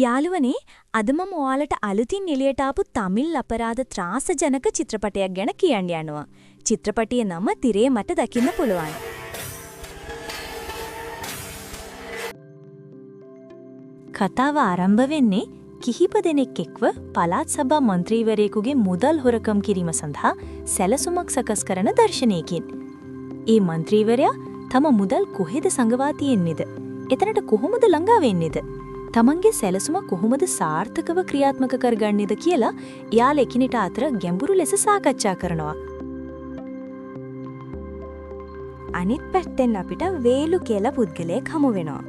යාළුවනේ අද මම ඔයාලට අලුතින් එළියට ආපු තමිල් අපරාධ ත්‍රාසජනක චිත්‍රපටයක් ගැන කියන්න යනවා. චිත්‍රපටියේ නම තිරේ මට දකින්න පුළුවන්. කතාව ආරම්භ වෙන්නේ කිහිප දෙනෙක් එක්ව පළාත් සභා මන්ත්‍රීවරයෙකුගේ මුදල් හොරකම් කිරීම සඳහා සැලසුමක් සකස් කරන දර්ශනයකින්. ඒ මන්ත්‍රීවරයා තම මුදල් කොහෙද සංගවා තියෙන්නේද? එතනට කොහොමද ළඟා වෙන්නේද? තමන්ගේ සැලසුම කොහොමද සාර්ථකව ක්‍රියාත්මක කරගන්නේද කියලා යාළ එකිනෙට අතර ගැඹුරු ලෙස සාකච්ඡා කරනවා. අනිත් පැත්තෙන් අපිට වේලු කියලා පුද්ගලයෙක් හමු වෙනවා.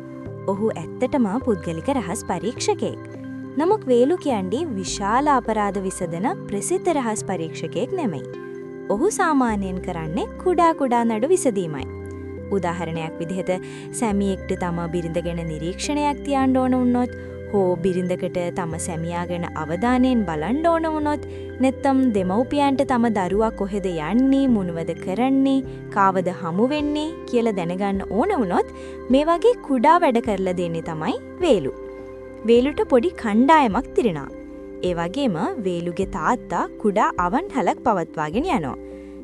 ඔහු ඇත්තටම පුද්ගලික රහස් පරීක්ෂකයෙක්. නමුත් වේලු කියන්නේ විශාල අපරාධ විසඳන ප්‍රසිද්ධ රහස් පරීක්ෂකයෙක් නෙමෙයි. ඔහු සාමාන්‍යයෙන් කරන්නේ කුඩා නඩු විසඳීමයි. උදාහරණයක් විදිහට සැමියෙක්ට තම බිරිඳ ගැන නිරීක්ෂණයක් තියන්න ඕන වුණොත්, හෝ බිරිඳකට තම සැමියා ගැන අවධානයෙන් බලන්න ඕන වුණොත්, නැත්නම් දෙමව්පියන්ට තම දරුවා කොහෙද යන්නේ, මොනවද කරන්නේ, කාවද හමු වෙන්නේ කියලා දැනගන්න ඕන වුණොත් මේ වගේ කුඩා වැඩ කරලා දෙන්නේ තමයි වේලු. වේලුට පොඩි කණ්ඩායමක් තිරෙනවා. ඒ වගේම වේලුගේ තාත්තා කුඩා අවන්හලක් පවත්වාගෙන යනවා.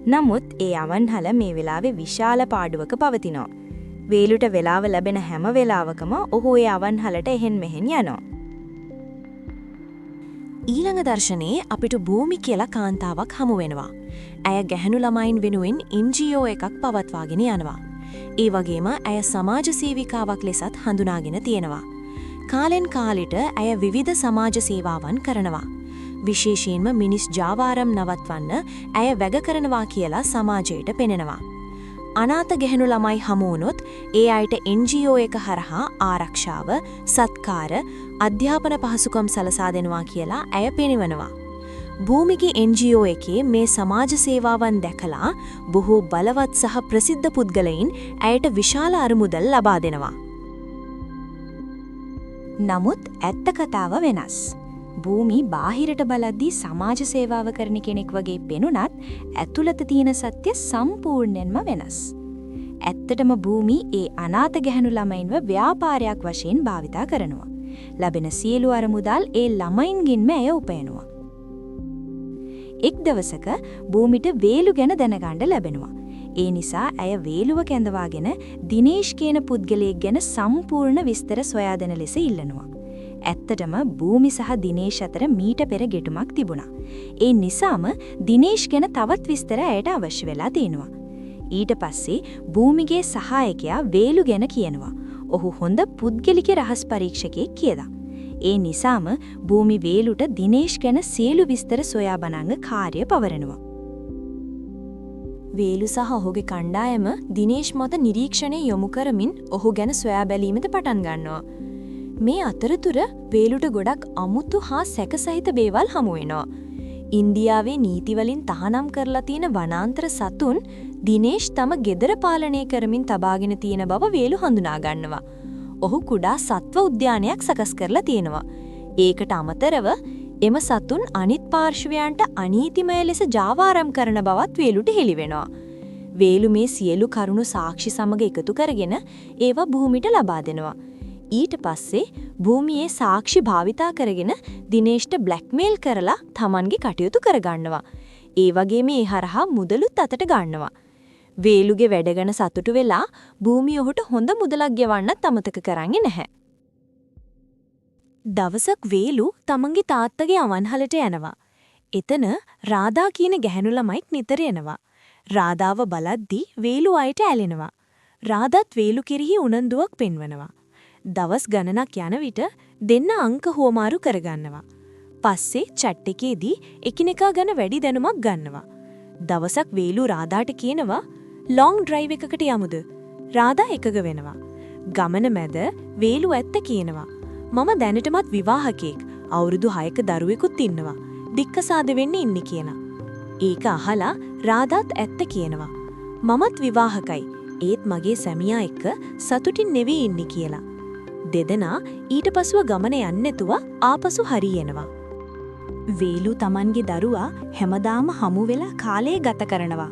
නමුත් ඒ අවන්හල මේ වෙලාවේ විශාල පාඩුවක පවතිනවා. වේලුට වෙලාව ලැබෙන හැම වෙලාවකම ඔහු ඒ අවන්හලට එහෙන් මෙහෙන් යනවා. ඊළඟ දර්ශනයේ අපිට භූමි කියලා කාන්තාවක් හමු වෙනවා. ඇය ගැහැණු ළමයින් වෙනුවෙන් NGO එකක් පවත්වාගෙන යනවා. ඒ වගේම ඇය සමාජ සේවිකාවක් ලෙසත් හඳුනාගෙන තියෙනවා. කාලෙන් කාලෙට ඇය විවිධ සමාජ සේවාවන් කරනවා. විශේෂයෙන්ම මිනිස් ජාවාරම් නවත්වන්න ඇය වැග කරනවා කියලා සමාජයට පෙනෙනවා. අනාථ ගැහැණු ළමයි හමු වුණොත් ඒ අයට NGO එක හරහා ආරක්ෂාව, සත්කාර, අධ්‍යාපන පහසුකම් සලසා දෙනවා කියලා ඇය පෙන්වනවා. භූමිගේ NGO එකේ මේ සමාජ සේවාවන් දැකලා බොහෝ බලවත් සහ ප්‍රසිද්ධ පුද්ගලයින් ඇයට විශාල අරමුදල් ලබා දෙනවා. නමුත් ඇත්ත කතාව වෙනස්. භූමි බාහිරට බලද්දී සමාජ සේවාව කරන කෙනෙක් වගේ පෙනුනත් ඇතුළත තියෙන සත්‍ය සම්පූර්ණයෙන්ම වෙනස්. ඇත්තටම භූමි ඒ අනාථ ගැහැණු ළමයින්ව ව්‍යාපාරයක් වශයෙන් භාවිතා කරනවා. ලැබෙන සියලු අරමුදල් ඒ ළමයින්ගින්ම ඇය උපයනවා. එක් දවසක භූමිට වේලු ගැන දැනගන්න ලැබෙනවා. ඒ නිසා ඇය වේලුව කැඳවාගෙන දිනේෂ් කියන පුද්ගලයෙක් ගැන සම්පූර්ණ විස්තර සොයා දෙන ලෙස ඉල්ලනවා. ඇත්තටම භූමි සහ දිනේෂ් අතර මීට පෙර ගැටුමක් තිබුණා. ඒ නිසාම දිනේෂ් ගැන තවත් විස්තර ඇයට අවශ්‍ය වෙලා තියෙනවා. ඊට පස්සේ භූමිගේ සහායකයා වේලු ගැන කියනවා. ඔහු හොඳ පුද්ගලික රහස් පරීක්ෂකයෙක් කියලා. ඒ නිසාම භූමි වේලුට දිනේෂ් ගැන සියලු විස්තර සොයා බලන්න කාර්ය පවරනවා. වේලු සහ ඔහුගේ කණ්ඩායම දිනේෂ් මත නිරීක්ෂණය යොමු කරමින් ඔහු ගැන සොයා බැලීමට පටන් ගන්නවා. මේ අතරතුර වේලුට ගොඩක් අමුතු හා සැකසහිත දේවල් හමු වෙනවා. ඉන්දියාවේ නීතිවලින් තහනම් කරලා තියෙන වනාන්තර සතුන් දිනේෂ් තම ගෙදර පාලනය කරමින් තබාගෙන තියෙන බව වේලු හඳුනා ගන්නවා. ඔහු කුඩා සත්ව උද්‍යානයක් සකස් කරලා තියෙනවා. ඒකට අමතරව එම සතුන් අනිත් පාර්ශවයන්ට අනීතිමය ලෙස ජාවාරම් කරන බවත් වේලුට හෙළි වෙනවා. වේලු මේ සියලු කරුණු සාක්ෂි සමග එකතු කරගෙන ඒවා භූමිට ලබා දෙනවා. ඊට පස්සේ භූමියේ සාක්ෂි භාවිතා කරගෙන දිනේෂ්ට බ්ලැක්මේල් කරලා තමන්ගේ කටයුතු කරගන්නවා. ඒ වගේම ඒ හරහා මුදලුත් අතට ගන්නවා. වේලුගේ වැඩ ගැන සතුටු වෙලා භූමිය ඔහුට හොඳ මුදලක් ගෙවන්නත් අමතක කරන්නේ නැහැ. දවසක් වේලු තමන්ගේ තාත්තගේ අවන්හලට යනවා. එතන රාධා කියන ගැහැණු ළමයික් නිතර එනවා. රාධාව බලද්දී වේලු අයට ඇලෙනවා. රාධාත් වේලු කෙරෙහි උනන්දුවක් පෙන්වනවා. දවස් ගණනක් යන විට දෙන්න අංක හුවමාරු කරගන්නවා. පස්සේ චැට් එකේදී එකිනෙකා ගැන වැඩි දැනුමක් ගන්නවා. දවසක් වේලු රාධාට කියනවා ලොං ඩ්‍රයිව් එකකට යමුද? රාධා එකග වෙනවා. ගමන මැද වේලු ඇත්ත කියනවා. මම දැනටමත් විවාහකෙක්. අවුරුදු 6ක දරුවෙකුත් ඉන්නවා. දික්කසාද වෙන්න ඉන්නේ කියනවා. ඒක අහලා රාධාත් ඇත්ත කියනවා. මමත් විවාහකයි. ඒත් මගේ සැමියා එක්ක සතුටින් නෙවෙයි ඉන්නේ කියලා. දෙදෙනා ඊට පසුව ගමන යන්නේ නැතුව ආපසු හරියනවා. වේලු තමන්ගේ දරුවා හැමදාම හමු වෙලා කාලය ගත කරනවා.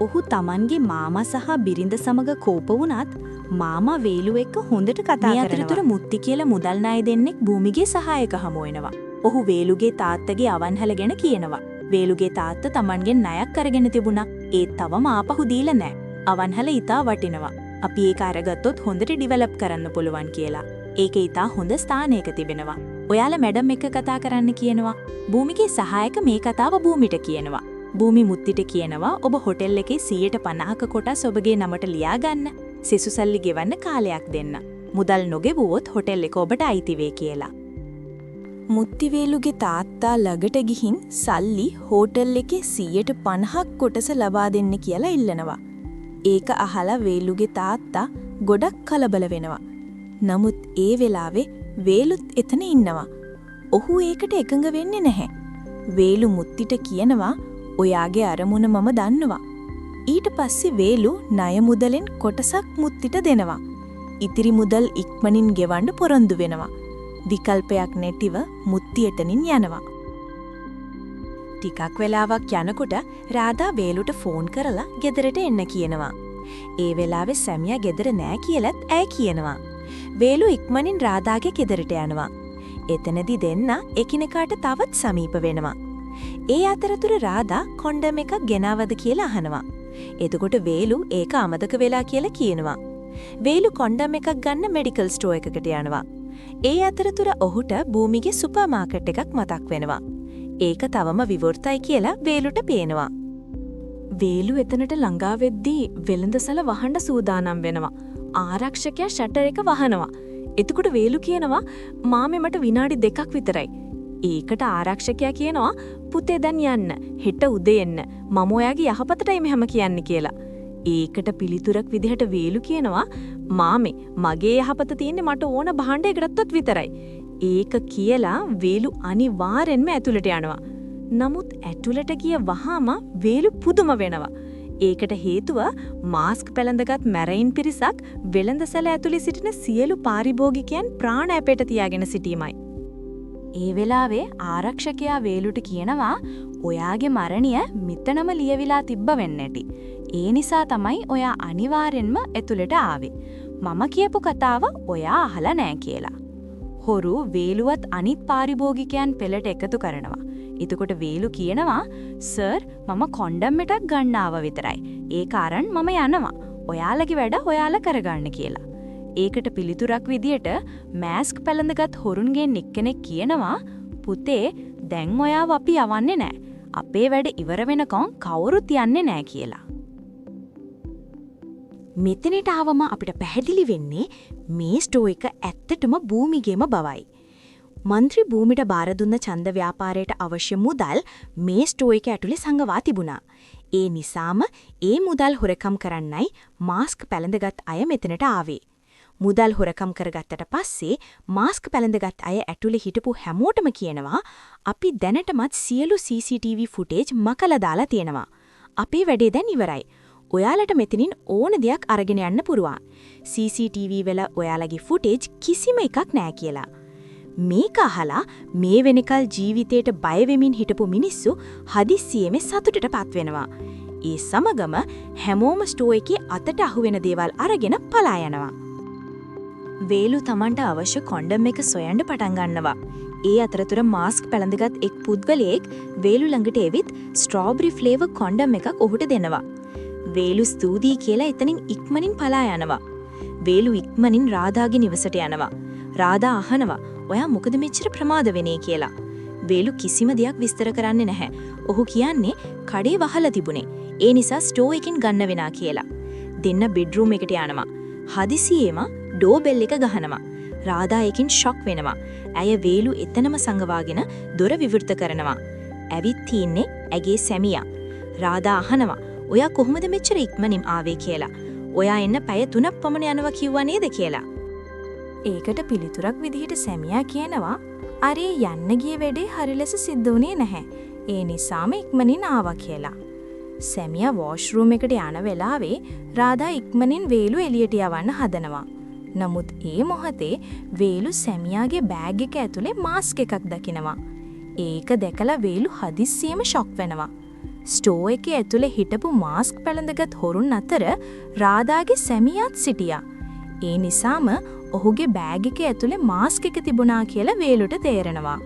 ඔහු Tamanගේ මාමා සහ බිරිඳ සමග කෝප වුණත් මාමා වේලු එක්ක හොඳට කතා කරනවා. මේ අතරතුර මුත්ති කියලා මුදල් ණය දෙන්නෙක් භූමිගේ සහායක හමු වෙනවා. ඔහු වේලුගේ තාත්තගේ අවන්හල ගැන කියනවා. වේලුගේ තාත්තා Tamanගෙන් ණයක් අරගෙන තිබුණා. ඒත් තවම ආපහු දීලා නැහැ. අවන්හල ඊටා වටිනවා. අපි ඒක අරගත්තොත් හොඳට ඩිවෙලොප් කරන්න පුළුවන් කියලා. ඒක ඊටා හොඳ ස්ථානයක තිබෙනවා. ඔයාලා මැඩම් එක්ක කතා කරන්න කියනවා. භූමිගේ සහායක මේ කතාව භූමිට කියනවා. භූමි මුත්තිට කියනවා ඔබ හොටෙල් එකේ 150ක කොටස් ඔබගේ නමට ලියා ගන්න. සෙසු සල්ලි ගෙවන්න කාලයක් දෙන්න. මුදල් නොගෙවුවොත් හොටෙල් එක ඔබට අයිති වෙයි කියලා. මුත්ති වේලුගේ තාත්තා ළඟට ගිහින් සල්ලි හෝටල් එකේ 150ක් කොටස ලබා දෙන්න කියලා ඉල්ලනවා. ඒක අහලා වේලුගේ තාත්තා ගොඩක් කලබල වෙනවා. නමුත් ඒ වෙලාවේ වේලුත් එතන ඉන්නවා. ඔහු ඒකට එකඟ වෙන්නේ නැහැ. වේලු මුත්තිට කියනවා ඔයාගේ අරමුණ මම දන්නවා. ඊට පස්සේ වේලු ණය මුදලෙන් කොටසක් මුත්තිට දෙනවා. ඉතිරි මුදල් ඉක්මනින් ගෙවන්න පොරොන්දු වෙනවා. විකල්පයක් නැතිව මුත්ති එතනින් යනවා. ටිකක් වෙලාවක් යනකොට රාධා වේලුට ෆෝන් කරලා ගෙදරට එන්න කියනවා. ඒ වෙලාවේ සැමියා ගෙදර නෑ කියලත් ඇය කියනවා. වේලු ඉක්මනින් රාධාගේ ගෙදරට යනවා. එතනදී දෙන්න එකිනෙකාට තවත් සමීප වෙනවා. ඒ අතරතුර රාධා කොන්ඩම් එකක් ගෙනවද කියලා අහනවා. එතකොට වේලු ඒක අමතක වෙලා කියලා කියනවා. වේලු කොන්ඩම් එකක් ගන්න මෙඩිකල් ස්ටෝර් එකකට යනවා. ඒ අතරතුර ඔහුට භූමිගේ සුපර් මාකට් එකක් මතක් වෙනවා. ඒක තවම විවෘතයි කියලා වේලුට පේනවා. වේලු එතනට ළඟා වෙද්දී වෙළඳසැල වහන්න සූදානම් වෙනවා. ආරක්ෂකයා ෂටර් එක වහනවා. එතකොට වේලු කියනවා මාමේ මට විනාඩි 2ක් විතරයි. ඒකට ආරක්ෂකයා කියනවා පුතේ දැන් යන්න. හෙට උදේ එන්න. මම ඔයාගේ යහපතටයි මෙහෙම කියන්නේ කියලා. ඒකට පිළිතුරක් විදිහට වේලු කියනවා මාමේ මගේ යහපත තියෙන්නේ මට ඕන භාණ්ඩයකටත් විතරයි. ඒක කියලා වේලු අනිවාර්යෙන්ම ඇතුළට යනවා. නමුත් ඇතුළට ගිය වහාම වේලු පුදුම වෙනවා. ඒකට හේතුව මාස්ක් පැළඳගත් මැරයින් පිරිසක් වෙළඳසැල ඇතුළේ සිටින සියලු පාරිභෝගිකයන් ප්‍රාණ අපේට තියාගෙන සිටීමයි. ඒ වෙලාවේ ආරක්ෂකයා වේලුට කියනවා ඔයාගේ මරණය මෙතනම ලියවිලා තිබ්බ වෙන්න ඇති. ඒ නිසා තමයි ඔයා අනිවාර්යෙන්ම ඇතුළට ආවේ. මම කියපු කතාව ඔයා අහලා නෑ කියලා. හොරු වේලුවත් අනිත් පාරිභෝගිකයන් පෙළට එකතු කරනවා. එතකොට වේලු කියනවා සර් මම කොන්ඩම් එකක් ගන්න ආව විතරයි. ඒක අරන් මම යනවා. ඔයාලගේ වැඩ ඔයාලා කරගන්න කියලා. ඒකට පිළිතුරක් විදියට මාස්ක් පැළඳගත් හොරුන්ගෙන් එක්කෙනෙක් කියනවා පුතේ දැන් ඔයාව අපි යවන්නේ නෑ. අපේ වැඩ ඉවර වෙනකන් කවුරුත් යන්නේ නෑ කියලා. මෙතනට ආවම අපිට පැහැදිලි වෙන්නේ මේ ස්ටෝ එක ඇත්තටම භූමිගේම බවයි. මන්ත්‍රී භූමිට බාර දුන්න ඡන්ද ව්‍යාපාරයට අවශ්‍ය මුදල් මේ ස්ටෝ එක ඇතුලේ සංගවා තිබුණා. ඒ නිසාම ඒ මුදල් හොරකම් කරන්නයි මාස්ක් පැළඳගත් අය මෙතනට ආවේ. මුදල් හොරකම් කරගත්තට පස්සේ මාස්ක් පැළඳගත් අය ඇතුලේ හිටපු හැමෝටම කියනවා අපි දැනටමත් සියලු CCTV ෆුටේජ් මකලා දාලා තියෙනවා. අපේ වැඩේ දැන් ඉවරයි. ඔයාලට මෙතනින් ඕන දෙයක් අරගෙන යන්න පුරුවන්. CCTV වල ඔයාලගේ ෆුටේජ් කිසිම එකක් නෑ කියලා. මේක අහලා මේ වෙනකල් ජීවිතේට බය වෙමින් හිටපු මිනිස්සු හදිස්සියෙම සතුටටපත් වෙනවා. ඒ සමගම හැමෝම ස්ටෝ එකේ අතට අහුවෙන දේවල් අරගෙන පලා යනවා. වේලු Tamanට අවශ්‍ය කොන්ඩම් එක සොයන්න පටන් ගන්නවා. ඒ අතරතුර මාස්ක් පැළඳගත් එක් පුද්ගලයෙක් වේලු ළඟට එවිත් ස්ට්‍රෝබෙරි ෆ්ලේවර් කොන්ඩම් එකක් ඔහුට දෙනවා. වේලු ස්තුතියි කියලා එතනින් ඉක්මනින් පලා යනවා. වේලු ඉක්මනින් රාධාගේ නිවසට යනවා. රාධා අහනවා ඔයා මොකද මෙච්චර ප්‍රමාද වෙන්නේ කියලා. වේලු කිසිම දෙයක් විස්තර කරන්නේ නැහැ. ඔහු කියන්නේ කඩේ වහලා තිබුණේ. ඒ නිසා ස්ටෝ එකෙන් ගන්න වෙනා කියලා. දෙන්න බෙඩ්රූම් එකට යනවා. හදිසියෙම ඩෝ බෙල් එක ගහනවා. රාධා එකෙන් ෂොක් වෙනවා. ඇය වේලු එතනම සංගවාගෙන දොර විවෘත කරනවා. ඇවිත් තින්නේ ඇගේ සැමියා. රාධා අහනවා ඔයා කොහොමද මෙච්චර ඉක්මනින් ආවේ කියලා. ඔයා එන්න පැය 3ක් පමණ යනවා කිව්වා නේද කියලා. ඒකට පිළිතුරක් විදිහට සැමියා කියනවා අරේ යන්න ගිය වැඩේ හරි ලෙස සිද්ධ වුණේ නැහැ. ඒ නිසාම ඉක්මනින් ආවා කියලා. සැමියා වොෂ්රූම් එකට යන වෙලාවේ රාධා ඉක්මනින් වේලු එළියට යවන්න හදනවා. නමුත් ඒ මොහොතේ වේලු සැමියාගේ බෑග් එක ඇතුලේ මාස්ක් එකක් දකිනවා. ඒක දැකලා වේලු හදිස්සියෙම ෂොක් වෙනවා. ස්ටෝ එකේ ඇතුලේ හිටපු මාස්ක් පැළඳගත් හොරුන් අතර රාදාගේ සැමියාත් සිටියා. ඒ නිසාම ඔහුගේ බෑග් එකේ ඇතුලේ මාස්ක් එක තිබුණා කියලා වේලුට තේරෙනවා.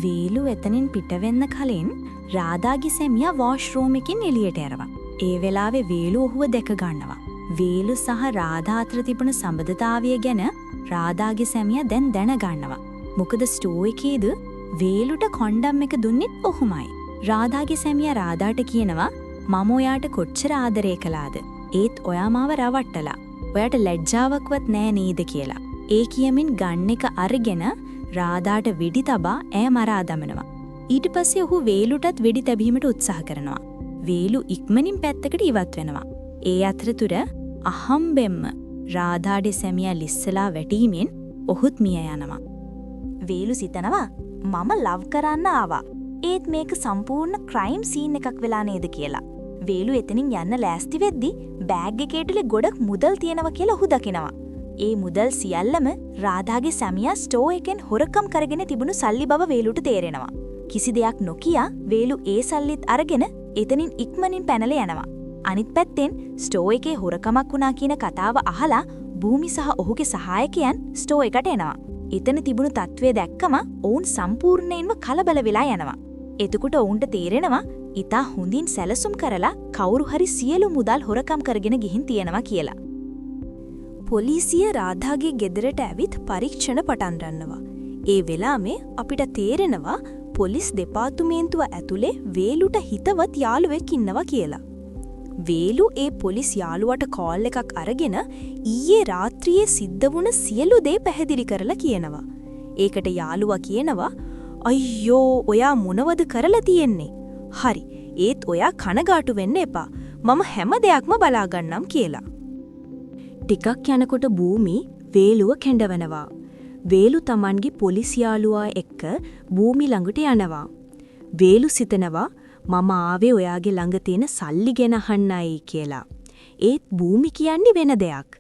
වේලු එතනින් පිට වෙන්න කලින් රාදාගේ සැමියා වොෂ්රූම් එකකින් එළියට යනවා. ඒ වෙලාවේ වේලු ඔහුව දැක ගන්නවා. වේලු සහ රාදා අතර තිබුණ සම්බන්ධතාවය ගැන රාදාගේ සැමියා දැන් දැනගන්නවා. මොකද ස්ටෝ එකේද වේලුට කොණ්ඩම් එක දුන්නෙත් ඔහුමයි. රාදාගේ සැමියා රාදාට කියනවා මම ඔයාට කොච්චර ආදරය කළාද. ඒත් ඔයා මාව රවට්ටලා. ඔයාට ලැජ්ජාවක්වත් නෑ නේද කියලා. ඒ කියමින් ගන් එක අරගෙන රාදාට වෙඩි තබා ඈ මරා දමනවා. ඊට පස්සේ ඔහු වේලුටත් වෙඩි තැබීමට උත්සාහ කරනවා. වේලු ඉක්මනින් පැත්තකට ඉවත් වෙනවා. ඒ අතරතුර අහම්බෙන්ම රාදාගේ සැමියා ලිස්සලා වැටීමෙන් ඔහුත් මිය යනවා. වේලු සිතනවා මම ලව් කරන්න ආවා. ඒත් මේක සම්පූර්ණ ක්‍රයිම් සීන් එකක් වෙලා නේද කියලා. වේලු එතනින් යන්න ලෑස්ති වෙද්දි බෑග් එකේ ඇතුලේ ගොඩක් මුදල් තියෙනවා කියලා ඔහු දකිනවා. ඒ මුදල් සියල්ලම රාදාගේ සැමියා ස්ටෝ එකෙන් හොරකම් කරගෙන තිබුණු සල්ලි බව වේලුට තේරෙනවා. කිසි දෙයක් නොකිය වේලු ඒ සල්ලිත් අරගෙන එතනින් ඉක්මනින් පැනලා යනවා. අනිත් පැත්තෙන් ස්ටෝ එකේ හොරකමක් වුණා කියන කතාව අහලා භූමි සහ ඔහුගේ සහායකයන් ස්ටෝ එකට එනවා. එතන තිබුණු තත්ත්වය දැක්කම ඔවුන් සම්පූර්ණයෙන්ම කලබල වෙලා යනවා. එතකොට ඔවුන්ට තේරෙනවා ඉතා හොඳින් සැලසුම් කරලා කවුරු හරි සියලු මුදල් හොරකම් කරගෙන ගිහින් තියෙනවා කියලා. පොලිසිය රාධාගේ ගෙදරට ඇවිත් පරීක්ෂණ පටන් ගන්නවා. ඒ වෙලාවේ අපිට තේරෙනවා පොලිස් දෙපාර්තමේන්තුව ඇතුලේ වේලුට හිතවත් යාළුවෙක් ඉන්නවා කියලා. වේලු ඒ පොලිස් යාළුවට කෝල් එකක් අරගෙන ඊයේ රාත්‍රියේ සිද්ධ වුණ සියලු දේ පැහැදිලි කරලා කියනවා. ඒකට යාළුවා කියනවා අයියෝ ඔයා මොනවද කරලා තියෙන්නේ? හරි. ඒත් ඔයා කනගාටු වෙන්න එපා. මම හැම දෙයක්ම බලා ගන්නම් කියලා. ටිකක් යනකොට භූමි වේලුව කැඳවනවා. වේලු Tamanගේ පොලිස් යාළුවා එක්ක භූමි ළඟට යනවා. වේලු සිතනවා මම ආවේ ඔයාගේ ළඟ තියෙන සල්ලි ගැන අහන්නයි කියලා. ඒත් භූමි කියන්නේ වෙන දෙයක්.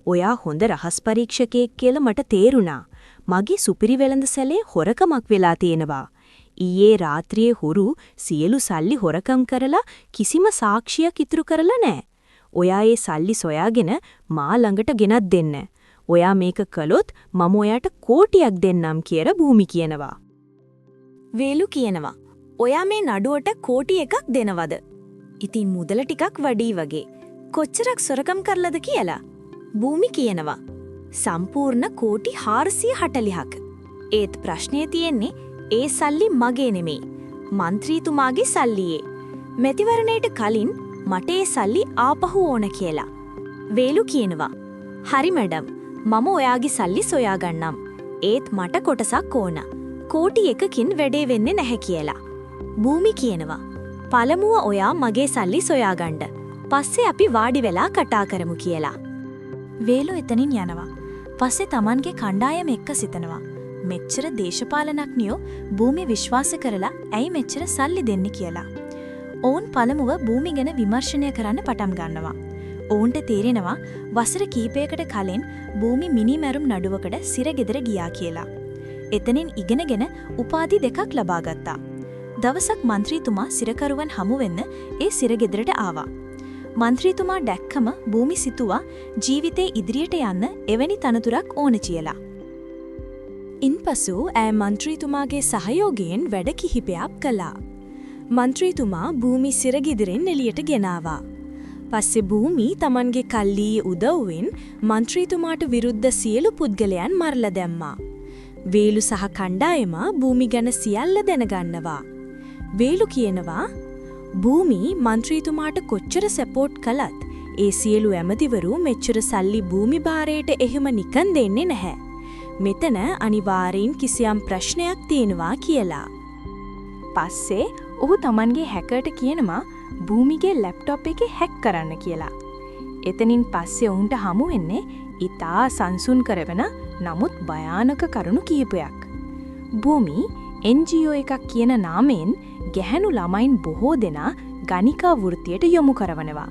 ඔයා හොඳ රහස් පරීක්ෂකයෙක් කියලා මට තේරුණා. මගේ සුපිරි වෙළඳසැලේ හොරකමක් වෙලා තියෙනවා. ඊයේ රාත්‍රියේ හොරු සියලු සල්ලි හොරකම් කරලා කිසිම සාක්ෂියක් ඉතුරු කරලා නැහැ. ඔයා ඒ සල්ලි සොයාගෙන මා ළඟට ගෙනත් දෙන්න. ඔයා මේක කළොත් මම ඔයාට කෝටියක් දෙන්නම් කියලා භූමි කියනවා. වේලු කියනවා ඔයා මේ නඩුවට කෝටි එකක් දෙනවද? ඉතින් මුදල ටිකක් වැඩි වගේ. කොච්චරක් සොරකම් කරලාද කියලා? භූමි කියනවා සම්පූර්ණ කෝටි 440ක්. ඒත් ප්‍රශ්නේ තියෙන්නේ ඒ සල්ලි මගේ නෙමෙයි. മന്ത്രിතුමාගේ සල්ලියේ. මැතිවරණයට කලින් මට ඒ සල්ලි ආපහු ඕන කියලා. වේලු කියනවා හරි මැඩම් මම ඔයාගේ සල්ලි සොයා ගන්නම්. ඒත් මට කොටසක් ඕන. කෝටි එකකින් වැඩේ වෙන්නේ නැහැ කියලා. භූමි කියනවා පළමුව ඔයා මගේ සල්ලි සොයා ගන්න. පස්සේ අපි වාඩි වෙලා කතා කරමු කියලා. වේලු එතනින් යනවා. පස්සේ Tamanගේ කණ්ඩායම එක්ක සිතනවා. මෙච්චර දේශපාලනඥයෝ භූමි විශ්වාස කරලා ඇයි මෙච්චර සල්ලි දෙන්නේ කියලා. ඔවුන් පළමුව භූමි ගැන විමර්ශනය කරන්න පටන් ගන්නවා. ඔවුන්ට තේරෙනවා වසර කිහිපයකට කලින් භූමි මිනිමැරුම් නඩුවකට සිරගෙදර ගියා කියලා. එතනින් ඉගෙනගෙන උපාධි දෙකක් ලබා ගත්තා. දවසක් മന്ത്രിතුමා සිරකරුවන් හමු වෙන්න ඒ සිරගෙදරට ආවා. മന്ത്രിතුමා දැක්කම භූමි සිතුවා ජීවිතේ ඉදිරියට යන්න එවැනි තනතුරක් ඕන කියලා. ඉන්පසු ඈ മന്ത്രിතුමාගේ සහයෝගයෙන් වැඩ කිහිපයක් කළා. മന്ത്രിතුමා භූමි සිරගෙදරින් එළියට ගෙනාවා. පස්සේ භූමි Tamanගේ කල්ලී උදව්වෙන් മന്ത്രിතුමාට විරුද්ධ සියලු පුද්ගලයන් මරලා දැම්මා. වේලු සහ කණ්ඩායම භූමි ගැන සියල්ල දැනගන්නවා. වේලු කියනවා භූමි മന്ത്രിතුමාට කොච්චර සපෝට් කළත් ඒ සියලු ඇමතිවරු මෙච්චර සල්ලි භූමි භාරයට එහෙම නිකන් දෙන්නේ නැහැ. මෙතන අනිවාර්යෙන් කිසියම් ප්‍රශ්නයක් තියෙනවා කියලා. පස්සේ ඔහු Tamanගේ හැකර්ට කියනවා භූමිගේ ලැප්ටොප් එකේ හැක් කරන්න කියලා. එතනින් පස්සේ ඔවුන්ට හමු වෙන්නේ ඉතා සංසුන් කරවන නමුත් භයානක කරුණු කීපයක්. භූමි NGO එකක් කියන නාමයෙන් ගැහැණු ළමයින් බොහෝ දෙනා ගණිකා වෘත්තියට යොමු කරවනවා.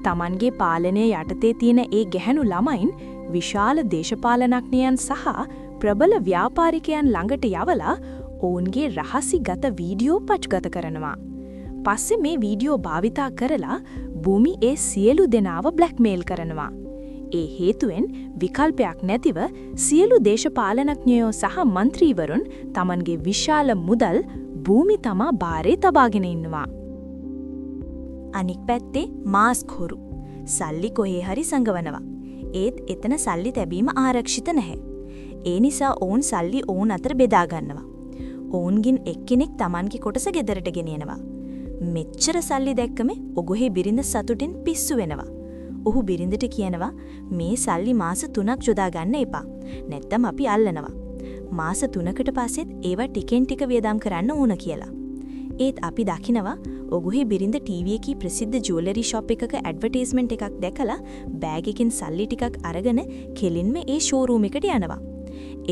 Tamanගේ පාලනය යටතේ තියෙන ඒ ගැහැණු ළමයින් විශාල දේශපාලනඥයන් සහ ප්‍රබල ව්‍යාපාරිකයන් ළඟට යවලා ඔවුන්ගේ රහසිගත වීඩියෝ පච්ගත කරනවා. පස්සේ මේ වීඩියෝ භාවිතා කරලා භූමි ඒ සියලු දෙනාව බ්ලැක්මේල් කරනවා. ඒ හේතුවෙන් විකල්පයක් නැතිව සියලු දේශපාලනඥයෝ සහ മന്ത്രിවරුන් තමන්ගේ විශාල මුදල් භූමි තමා බාරේ තබාගෙන ඉන්නවා. අනික් පැත්තේ මාස්ක් හොරු සල්ලි කොහේ හරි සංගවනවා. ඒත් එතන සල්ලි තැබීම ආරක්ෂිත නැහැ. ඒ නිසා ඔවුන් සල්ලි ඔවුන් අතර බෙදා ගන්නවා. ඔවුන්ගින් එක්කෙනෙක් Tamanගේ කොටස ගෙදරට ගෙනියනවා. මෙච්චර සල්ලි දැක්කම ඔගොහේ බිරිඳ සතුටින් පිස්සු වෙනවා. ඔහු බිරිඳට කියනවා මේ සල්ලි මාස 3ක් යොදා ගන්න එපා. නැත්තම් අපි අල්ලනවා. මාස 3කට පස්සෙත් ඒවා ටිකෙන් ටික වියදම් කරන්න ඕන කියලා. ඒත් අපි දකිනවා ඔගොහේ බිරිඳ ටීවී එකේ ප්‍රසිද්ධ ජුවලරි ෂොප් එකක ඇඩ්වර්ටයිස්මන්ට් එකක් දැකලා බෑග් එකකින් සල්ලි ටිකක් අරගෙන කෙලින්ම ඒ ෂෝරූම් එකට යනවා.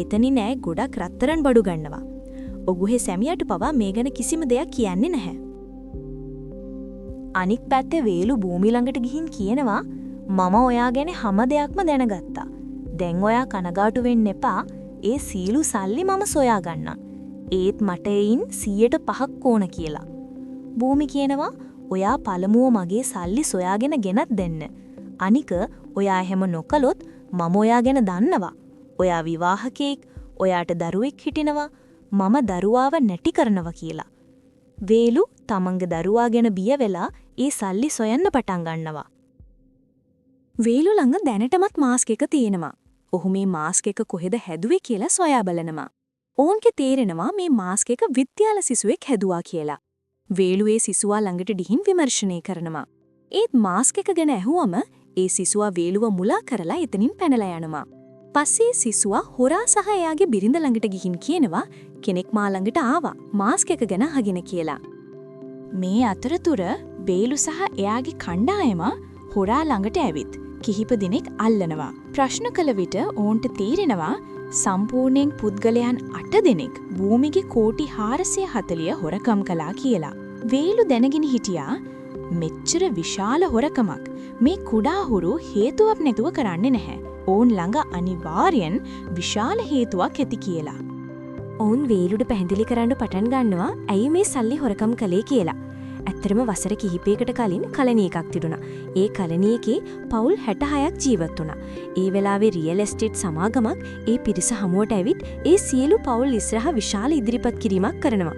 එතනින් නෑ ගොඩක් රත්තරන් බඩු ගන්නවා. ඔගොහේ සැමියාට පවා මේ ගැන කිසිම දෙයක් කියන්නේ නැහැ. අනික් පැත්තේ වේලු භූමි ළඟට ගිහින් කියනවා මම ඔයා ගැන හැම දෙයක්ම දැනගත්තා. දැන් ඔයා කනගාටු වෙන්න එපා. ඒ සීලු සල්ලි මම සොයා ගන්නම්. ඒත් මට එයින් 100%ක් ඕන කියලා. භූමි කියනවා ඔයා පළමුව මගේ සල්ලි සොයාගෙන ගෙනත් දෙන්න. අනික ඔයා එහෙම නොකළොත් මම ඔයා ගැන දන්නවා. ඔයා විවාහකෙක්, ඔයාට දරුවෙක් හිටිනවා. මම දරුවාව නැටි කරනවා කියලා. වේලු තමන්ගේ දරුවා ගැන බිය වෙලා ඒ සල්ලි සොයන්න පටන් ගන්නවා. වේලු ළඟ දැනටමත් මාස්ක් එක තියෙනවා. ඔහු මේ මාස්ක් එක කොහෙද හැදුවේ කියලා සොයා බලනවා. ඔවුන්ගේ තේරෙනවා මේ මාස්ක් එක විද්‍යාල සිසුවෙක් හැදුවා කියලා. වේලු ඒ සිසුවා ළඟට ගිහින් විමර්ශනය කරනවා. ඒත් මාස්ක් එක ගැන ඇහුවම ඒ සිසුවා වේලුව මුලා කරලා එතනින් පැනලා යනවා. පස්සේ සිසුවා හොරා සහ එයාගේ බිරිඳ ළඟට ගිහින් කියනවා කෙනෙක් මා ළඟට ආවා මාස්ක් එක ගැන අහගෙන කියලා. මේ අතරතුර වේලු සහ එයාගේ කණ්ඩායම හොරා ළඟට ඇවිත් කිහිප දිනෙක අල්ලනවා. ප්‍රශ්න කළ විට ඔවුන්ට තේරෙනවා සම්පූර්ණයෙන් පුද්ගලයන් 8 දෙනෙක් භූමිගේ කෝටි 440 හොරකම් කළා කියලා. වේලු දැනගෙන හිටියා මෙච්චර විශාල හොරකමක් මේ කුඩා හොරු හේතුවක් නැතුව කරන්නේ නැහැ. ඔවුන් ළඟ අනිවාර්යෙන් විශාල හේතුවක් ඇති කියලා. ඔවුන් වේලුට පැහැදිලි කරන්න පටන් ගන්නවා ඇයි මේ සල්ලි හොරකම් කළේ කියලා. ඇත්තරම වසර කිහිපයකට කලින් කලණි එකක් තිබුණා. ඒ කලණි එකේ පවුල් 66ක් ජීවත් වුණා. ඒ වෙලාවේ රියල් එස්ටේට් සමාගමක් ඒ පිරිස හමුවට ඇවිත් ඒ සියලු පවුල් ඉස්සරහා විශාල ඉදිරිපත් කිරීමක් කරනවා.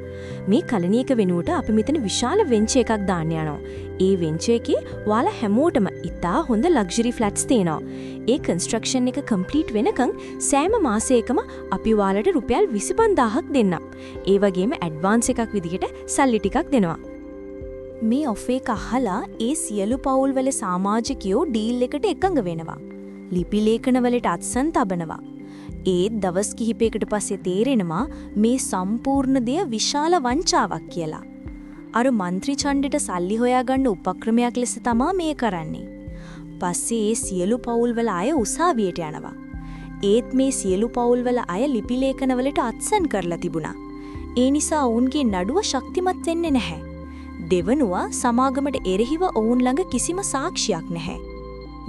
මේ කලණි එක වෙනුවට අපි මෙතන විශාල වෙන්චර් එකක් දාන්න යනවා. ඒ වෙන්චර් එකේ ඔයාලා හැමෝටම ඉතා හොඳ ලක්ෂරි ෆ්ලැට්ස් තියෙනවා. ඒ කන්ස්ට්‍රක්ෂන් එක කම්ප්ලීට් වෙනකන් සෑම මාසයකම අපි ඔයාලට රුපියල් 25000ක් දෙන්නම්. ඒ වගේම ඇඩ්වාන්ස් එකක් විදිහට සල්ලි ටිකක් දෙනවා. මේ ඔෆර් එක අහලා ඒ සියලු පවුල් වල සමාජිකයෝ ඩීල් එකට එකඟ වෙනවා. ලිපි ලේඛන වලට අත්සන් තබනවා. ඒත් දවස් කිහිපයකට පස්සේ තේරෙනවා මේ සම්පූර්ණ දෙය විශාල වංචාවක් කියලා. අර മന്ത്രി ඡණ්ඩට සල්ලි හොයාගන්න උපක්‍රමයක් ලෙස තමයි මේ කරන්නේ. පස්සේ ඒ සියලු පවුල් වල අය උසාවියට යනවා. ඒත් මේ සියලු පවුල් වල අය ලිපි ලේඛන වලට අත්සන් කරලා තිබුණා. ඒ නිසා ඔවුන්ගේ නඩුව ශක්තිමත් වෙන්නේ නැහැ. දෙවනුව සමාගමට එරෙහිව ඔවුන් ළඟ කිසිම සාක්ෂියක් නැහැ.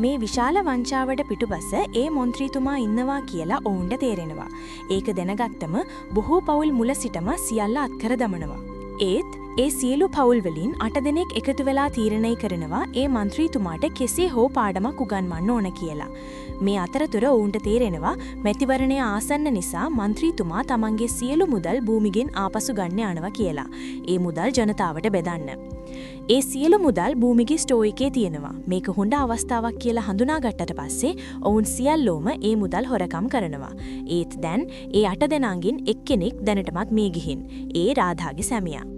මේ විශාල වංචාවට පිටුපස ඒ മന്ത്രിතුමා ඉන්නවා කියලා ඔවුන්ට තේරෙනවා. ඒක දැනගත්තම බොහෝ පවුල් මුල සිටම සියල්ල අත්කර දමනවා. ඒත් ඒ සියලු පවුල් වලින් 8 දෙනෙක් එකතු වෙලා තීරණය කරනවා ඒ മന്ത്രിතුමාට කෙසේ හෝ පාඩමක් උගන්වන්න ඕන කියලා. මේ අතරතුර ඔවුන්ට තේරෙනවා මැතිවරණය ආසන්න නිසා മന്ത്രിතුමා තමන්ගේ සියලු මුදල් භූමිගෙන් ආපසු ගන්න යනවා කියලා. ඒ මුදල් ජනතාවට බෙදන්න. ඒ සියලු මුදල් භූමිගේ ස්ටෝර් එකේ තියෙනවා. මේක හොඳ අවස්ථාවක් කියලා හඳුනාගත්තට පස්සේ ඔවුන් සියල්ලෝම ඒ මුදල් හොරකම් කරනවා. ඒත් දැන් ඒ 8 දෙනාගෙන් එක්කෙනෙක් දැනටමත් මේ ගිහින්. ඒ රාධාගේ සැමියා.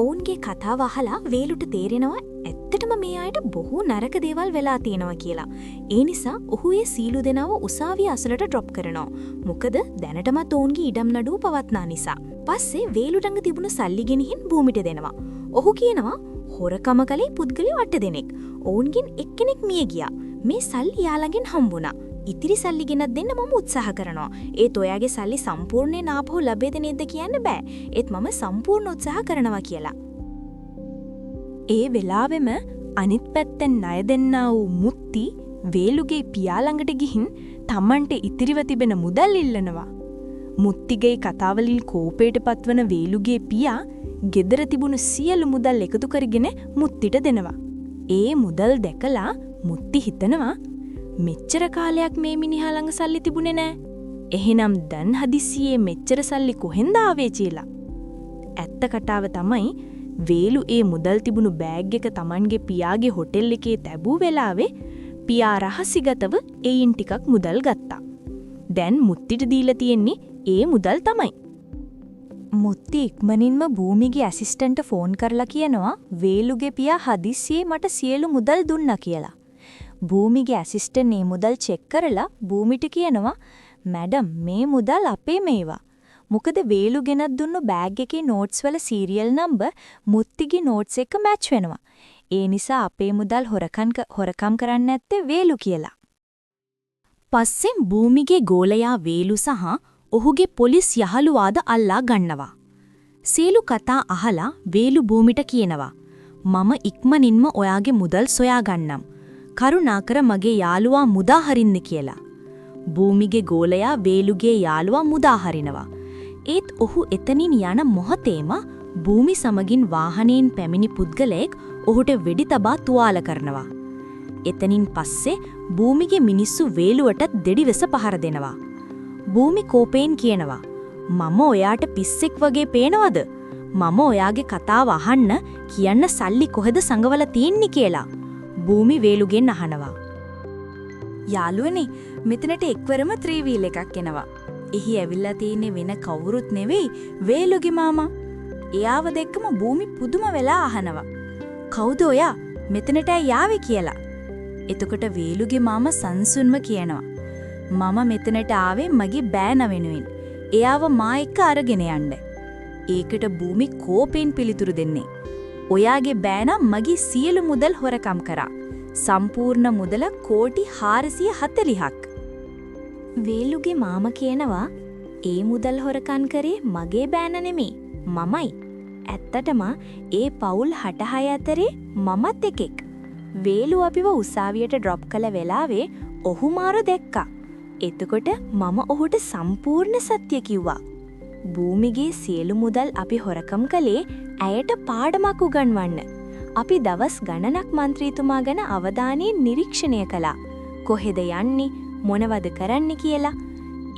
ඔවුන්ගේ කතාව අහලා වේලුට තේරෙනවා ඇත්තටම මේ අයට බොහෝ නරක දේවල් වෙලා තියෙනවා කියලා. ඒ නිසා ඔහු ඒ සීලු දෙනාව උසාවිය අසලට ඩ්‍රොප් කරනවා. මොකද දැනටමත් ඔවුන්ගේ ඉඩම් නඩුව පවත්නා නිසා. පස්සේ වේලු ළඟ තිබුණු සල්ලි ගෙනිහින් භූමිට දෙනවා. ඔහු කියනවා හොරකම කළේ පුද්ගලයෝ 8 දෙනෙක්. ඔවුන්ගෙන් එක්කෙනෙක් මිය ගියා. මේ සල්ලි යාළඟෙන් හම්බුණා. ඉතිරි සල්ලි ගෙනත් දෙන්න මම උත්සාහ කරනවා. ඒත් ඔයාගේ සල්ලි සම්පූර්ණයෙන් ආපහු ලැබෙද නැද්ද කියන්න බෑ. ඒත් මම සම්පූර්ණ උත්සාහ කරනවා කියලා. ඒ වෙලාවෙම අනිත් පැත්තෙන් ණය දෙන්නා වූ මුත්ති වේලුගේ පියා ළඟට ගිහින් තමන්ට ඉතිරිව තිබෙන මුදල් ඉල්ලනවා. මුත්තිගේ කතාවලින් කෝපයට පත්වන වේලුගේ පියා ගෙදර තිබුණු සියලු මුදල් එකතු කරගෙන මුත්තිට දෙනවා. ඒ මුදල් දැකලා මුත්ති හිතනවා මෙච්චර කාලයක් මේ මිනිහා ළඟ සල්ලි තිබුණේ නෑ. එහෙනම් දැන් හදිස්සියේ මෙච්චර සල්ලි කොහෙන්ද ආවේ කියලා. ඇත්ත කතාව තමයි වේලු ඒ මුදල් තිබුණු බෑග් එක Tamanගේ පියාගේ හොටෙල් එකේ තැබූ වෙලාවේ පියා රහසිගතව එයින් ටිකක් මුදල් ගත්තා. දැන් මුත්තිට දීලා තියෙන්නේ ඒ මුදල් තමයි. මුත්ති ඉක්මනින්ම භූමිගේ ඇසිස්ටන්ට් ෆෝන් කරලා කියනවා වේලුගේ පියා හදිස්සියේ මට සියලු මුදල් දුන්නා කියලා. භූමිගේ ඇසිස්ටන්ට් මේ මුදල් චෙක් කරලා භූමිට කියනවා මැඩම් මේ මුදල් අපේ මේවා. මොකද වේලු ගෙනත් දුන්නු බෑග් එකේ නෝට්ස් වල සීරියල් නම්බර් මුත්තිගේ නෝට්ස් එක මැච් වෙනවා. ඒ නිසා අපේ මුදල් හොරකම් කරන්නේ නැත්තේ වේලු කියලා. පස්සෙන් භූමිගේ ගෝලයා වේලු සහ ඔහුගේ පොලිස් යහළුවාද අල්ලා ගන්නවා. සියලු කතා අහලා වේලු භූමිට කියනවා මම ඉක්මනින්ම ඔයාගේ මුදල් සොයා ගන්නම්. කරුණාකර මගේ යාළුවා මුදා හරින්න කියලා. භූමිගේ ගෝලයා වේලුගේ යාළුවා මුදා හරිනවා. ඒත් ඔහු එතනින් යන මොහොතේම භූමි සමගින් වාහනයෙන් පැමිණි පුද්ගලයෙක් ඔහුට වෙඩි තබා තුවාල කරනවා. එතනින් පස්සේ භූමිගේ මිනිස්සු වේලුවට දෙඩිවස පහර දෙනවා. භූමි කෝපයෙන් කියනවා මම ඔයාට පිස්සෙක් වගේ පේනවද? මම ඔයාගේ කතාව අහන්න කියන්න සල්ලි කොහෙද සංගවලා තියන්නේ කියලා. භූමි වේලුගෙන් අහනවා. යාළුවනේ මෙතනට එක්වරම 3 wheel එකක් එනවා. එහි ඇවිල්ලා තියෙන්නේ වෙන කවුරුත් නෙවෙයි වේලුගේ මාමා. එයාව දැක්කම භූමි පුදුම වෙලා අහනවා. කවුද ඔයා? මෙතනට යාවේ කියලා. එතකොට වේලුගේ මාමා සංසුන්ව කියනවා. මම මෙතනට ආවේ මගේ බෑන වෙනුවෙන්. එයාව මා එක්ක අරගෙන යන්න. ඒකට භූමි කෝපෙන් පිළිතුරු දෙන්නේ. ඔයාගේ බෑනා මගේ සියලු මුදල් හොරකම් කරා. සම්පූර්ණ මුදල කෝටි 440ක්. වේලුගේ මාමා කියනවා ඒ මුදල් හොරකම් කරේ මගේ බෑන නෙමෙයි මමයි. ඇත්තටම ඒ පවුල් 66 අතරේ මමත් එකෙක්. වේලු අපිව උසාවියට ඩ්‍රොප් කළ වෙලාවේ ඔහු මාර දැක්කා. එතකොට මම ඔහුට සම්පූර්ණ සත්‍ය කිව්වා. භූමිගේ සියලු මුදල් අපි හොරකම් කළේ ඇයට පාඩමක් උගන්වන්න. අපි දවස් ගණනක් മന്ത്രിතුමා ගැන අවධානයෙන් නිරීක්ෂණය කළා. කොහෙද යන්නේ මොනවද කරන්න කියලා.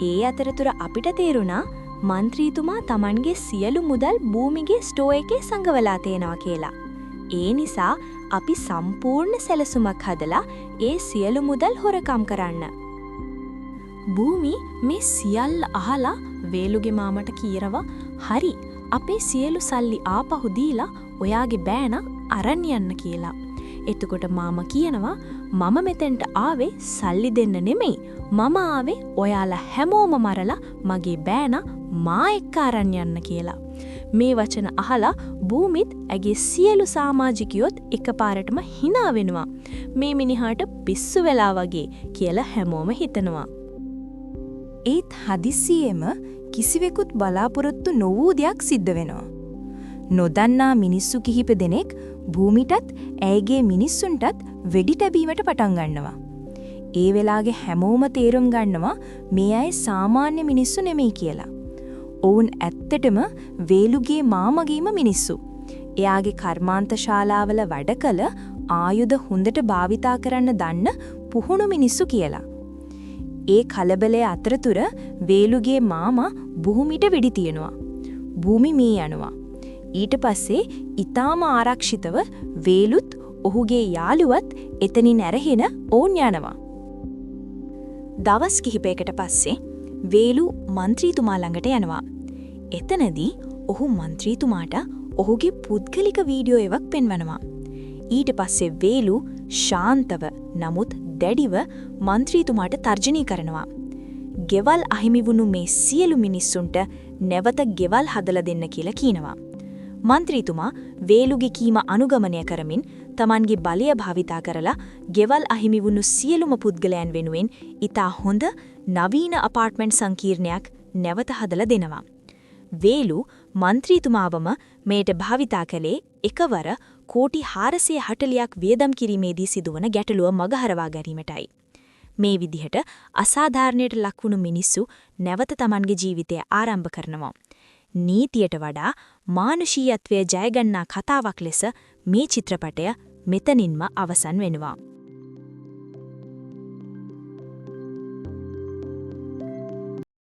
ඒ අතරතුර අපිට තේරුණා മന്ത്രിතුමා Tamanගේ සියලු මුදල් භූමිගේ ස්ටෝ එකේ සංගවලා තේනවා කියලා. ඒ නිසා අපි සම්පූර්ණ සැලසුමක් හදලා ඒ සියලු මුදල් හොරකම් කරන්න. භූමි මේ සියල්ල අහලා වේලුගේ මාමට කියනවා හරි අපේ සියලු සල්ලි ආපහු දීලා ඔයාගේ බෑනා අරන් යන්න කියලා. එතකොට මාමා කියනවා මම මෙතෙන්ට ආවේ සල්ලි දෙන්න නෙමෙයි. මම ආවේ ඔයාලා හැමෝම මරලා මගේ බෑනා මා එක්ක අරන් යන්න කියලා. මේ වචන අහලා භූමිත් ඇගේ සියලු සමාජිකයොත් එකපාරටම hina වෙනවා. මේ මිනිහාට පිස්සු වෙලා වගේ කියලා හැමෝම හිතනවා. ඒත් හදිස්සියෙම කිසිවෙකුත් බලාපොරොත්තු නොවූ දෙයක් සිද්ධ වෙනවා. නොදන්නා මිනිස්සු කිහිප දෙනෙක් භූමිටත් ඇයගේ මිනිස්සුන්ටත් වෙඩි තැබීමට පටන් ගන්නවා. ඒ වෙලාවේ හැමෝම තේරුම් ගන්නවා මේ අය සාමාන්‍ය මිනිස්සු නෙමෙයි කියලා. ඔවුන් ඇත්තටම වේලුගේ මාමගේම මිනිස්සු. එයාගේ කර්මාන්ත ශාලාවල වැඩ කළ ආයුධ හොඳට භාවිතා කරන්න දන්න පුහුණු මිනිස්සු කියලා. ඒ කලබලයේ අතරතුර වේලුගේ මාමා භූමිට වෙඩි තියනවා. භූමි මේ යනවා. ඊට පස්සේ ඊටාම ආරක්ෂිතව වේලුත් ඔහුගේ යාළුවත් එතනින් ඇරගෙන ඕන් යනවා. දවස් කිහිපයකට පස්සේ වේලු മന്ത്രിතුමා ළඟට යනවා. එතනදී ඔහු മന്ത്രിතුමාට ඔහුගේ පුද්ගලික වීඩියෝ එකක් පෙන්වනවා. ඊට පස්සේ වේලු ශාන්තව නමුත් දැඩිව മന്ത്രിතුමාට තර්ජනය කරනවා. ගෙවල් අහිමි වුණු මේ සියලු මිනිස්සුන්ට නැවත ගෙවල් හදලා දෙන්න කියලා කියනවා. മന്ത്രിතුමා වේලුගේ කීම අනුගමනය කරමින් Tamanගේ බලය භාවිතා කරලා ගෙවල් අහිමි වුණු සියලුම පුද්ගලයන් වෙනුවෙන් ඉතා හොඳ නවීන අපාර්ට්මන්ට් සංකීර්ණයක් නැවත හදලා දෙනවා. වේලු മന്ത്രിතුමාවම මේට භාවිතා කළේ එකවර කෝටි 440ක් වියදම් කිරීමේදී සිදුවන ගැටලුව මගහරවා ගැනීමටයි. මේ විදිහට අසාධාරණයට ලක්වුණු මිනිස්සු නැවත Tamanගේ ජීවිතය ආරම්භ කරනවා. නීතියට වඩා මානුෂීයත්වය ජයගන්නා කතාවක් ලෙස මේ චිත්‍රපටය මෙතනින්ම අවසන් වෙනවා.